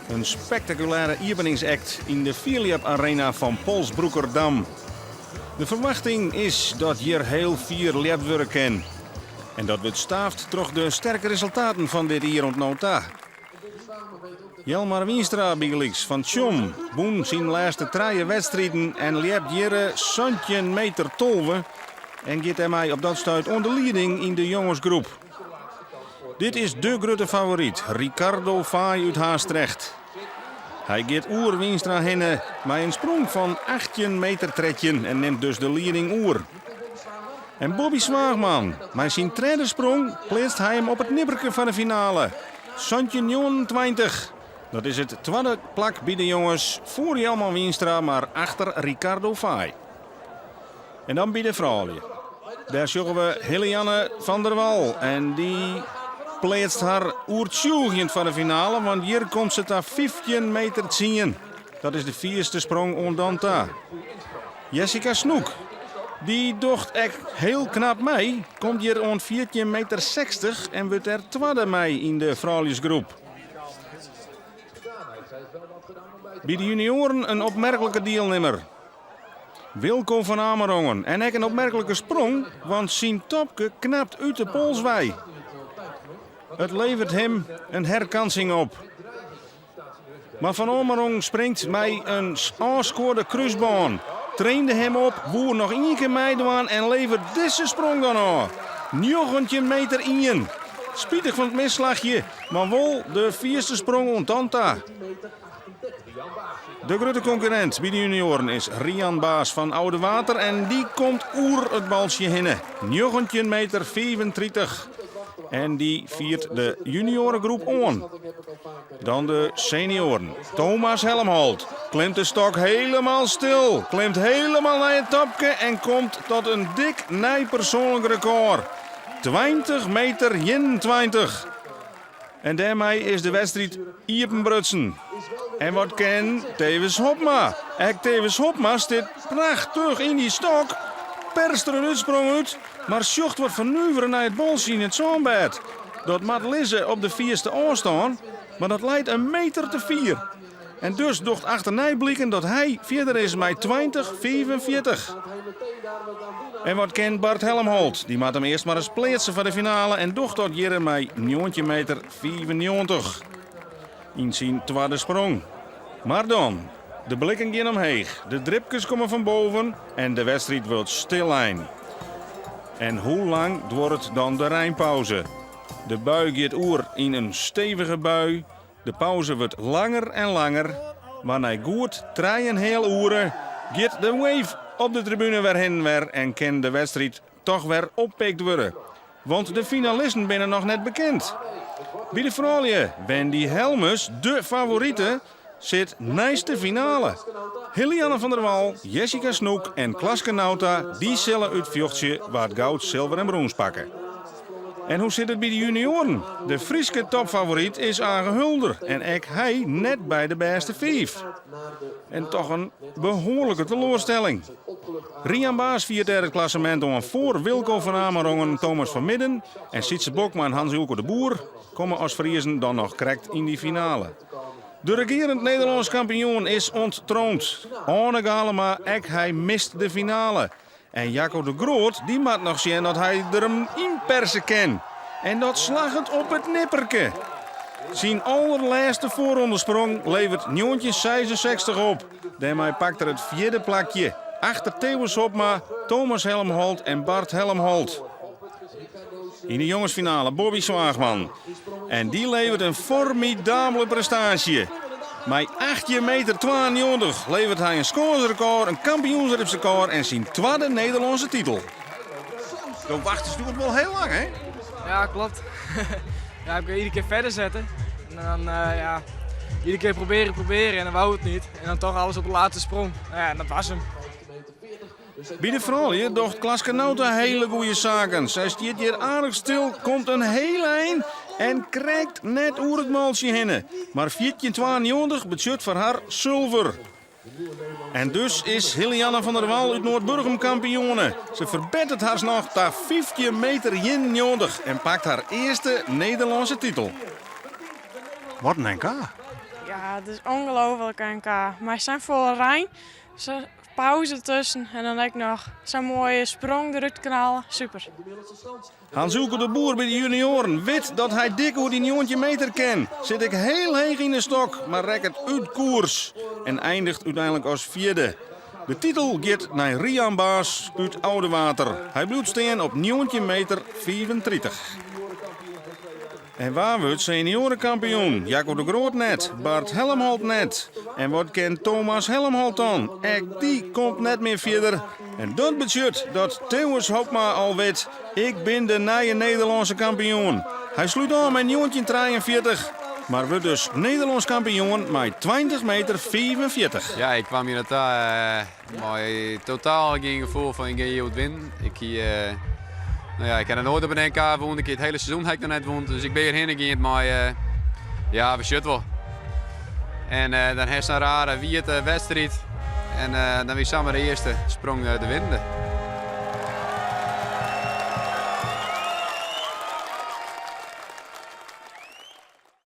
Een spectaculaire openingsact in de Philiap Arena van Polsbroekerdam. De verwachting is dat hier heel vier leert kan. En dat wordt staafd door de sterke resultaten van dit hier ontnota. Jelmar Wienstra bijgelijks van Tjom boen zijn laatste 3 wedstrijden en leert hier 17 meter tolven. En gaat hij mij op dat stuit onder leiding in de jongensgroep. Dit is de grote favoriet, Ricardo Fay uit Haastrecht. Hij gaat oer Wienstra heen met een sprong van 18 meter tredje en neemt dus de leiding oer. En Bobby Zwaagman, met zijn tweede sprong, plaatst hij hem op het nipperke van de finale. 20. Dat is het tweede plak bij de jongens voor Jelmar Wienstra, maar achter Ricardo Fay. En dan bij de vrouwen. Daar zoeken we Helianne van der Wal. En die plaatst haar oertjoegend van de finale, want hier komt ze daar 15 meter te zien. Dat is de 4e sprong ondanta. Jessica Snoek, die docht echt heel knap mee, komt hier om 14,60 meter en wordt er tweede mee in de vrouwensgroep. Bij de junioren een opmerkelijke deelnemer. Wilco van Amerongen. En ook een opmerkelijke sprong, want zijn topke knapt uit de polswei. Het levert hem een herkansing op. Maar Van Amerongen springt met een aanscoorde kruisbaan. Trainde hem op, woer nog 1 keer meedoen en levert deze sprong dan aan. 19 meter in. Spietig van het misslagje, maar wel de 4e sprong ontanta. De grote concurrent bij de junioren is Rian Baas van Oude Water en die komt oer het balsje hinnen. 19 meter 35. En die viert de juniorengroep aan. Dan de senioren. Thomas Helmholt klimt de stok helemaal stil. Klimt helemaal naar het topje en komt tot een dik persoonlijk record. 20 meter 21. En daarmee is de wedstrijd iepenbrutsen. En wat kan Tevens Hopma? Tevens Hopma zit prachtig in die stok. Perst er een uitsprong uit. Maar zocht wat vernuiveren naar het bolsje in het zoonbed. Dat moet Lisse op de 4e aanstaan. Maar dat leidt een meter te 4. En dus docht achterna blikken dat hij verder is met 20-45. En wat kent Bart Helmholt? Die moet hem eerst maar eens plaatsen van de finale. En docht dat hier met 19 meter 95. In zijn tweede sprong. Maar dan, de blikken gaan omheeg. De dripjes komen van boven. En de wedstrijd wordt stilijn. En hoe lang wordt dan de Rijnpauze? De bui gaat oer in een stevige bui. De pauze wordt langer en langer. Maar na goed 3,5 uren gaat de wave op de tribune weer heen en kan de wedstrijd toch weer oppikt worden. Want de finalisten zijn nog net bekend. Bij de vrouwen, Wendy Helmes, de favoriete, zit naast de finale. Helianne van der Wal, Jessica Snoek en Klaske Nauta, die zullen uit Vjochtje waar goud, zilver en brons pakken. En hoe zit het bij de junioren? De Frieske topfavoriet is Age Hulder en ook hij net bij de beste 5. En toch een behoorlijke teleurstelling. Rian Baas viert er het klassement om voor Wilco van Amerongen, Thomas van Midden en Sietse Bokma en Hans-Ulko de Boer komen als Friezen dan nog correct in die finale. De regerend Nederlands kampioen is onttroond. Arne Galema, hij mist de finale. En Jacco de Groot, die moet nog zien dat hij er hem inpersen kan. En dat slagend op het nipperke. Zijn allerlaatste voorrondesprong levert 1966 op. Daarmee pakt er het 4e plakje. Achter Theo Hopma, Thomas Helmholt en Bart Helmholt. In de jongensfinale Bobby Zwaagman. En die levert een formidabele prestatie. Met 18 meter 92 levert hij een scoresrecord, een kampioensrecord en zijn tweede Nederlandse titel. De wachters doen het wel heel lang, hè? Ja, klopt. Ja, ik wil iedere keer verder zetten. En dan iedere keer proberen en dan wou het niet. En dan toch alles op de laatste sprong. Ja, en dat was hem. Bij de vrouwen docht Klaske Nauta hele goede zaken. Zij stiert hier aardig stil, komt een heel eind en krijgt net oer het malsje heen. Maar 14,92 budget voor haar zilver. En dus is Helianne van der Wal uit Noordburgum kampioene. Ze verbetert haar nog tot 15 meter 91 en pakt haar eerste Nederlandse titel. Wat een NK. Ja, het is ongelooflijk NK. Maar ze zijn vol Rijn, pauze tussen en dan heb ik nog zo'n mooie sprong eruit knallen. Super. Hans-Ulke de Boer bij de junioren weet dat hij dik over die 90 meter kan. Zit ik heel heeg in de stok, maar rek het uit koers. En eindigt uiteindelijk als vierde. De titel gaat naar Rian Baas uit Oudewater. Hij blijft staan op 90 meter 35. En waar wordt seniorenkampioen? Jacco de Groot net, Bart Helmholt net. En wat kent Thomas Helmholt dan? Ook die komt net meer verder. En dat betekent dat Theo Hopma al weet, ik ben de nieuwe Nederlandse kampioen. Hij sluit aan met 1943, maar wordt dus Nederlands kampioen met 20 meter 45. Ja, ik kwam hier naartoe met totaal geen gevoel van ik ga hier winnen. Ik heb nooit op een NK gewonnen, ik heb het hele seizoen heb ik nog net gewonnen. Dus ik ben hierheen gegaan, maar we shut wel. En dan heeft ze een rare wierte wedstrijd. En dan weer samen de eerste sprong de winnende.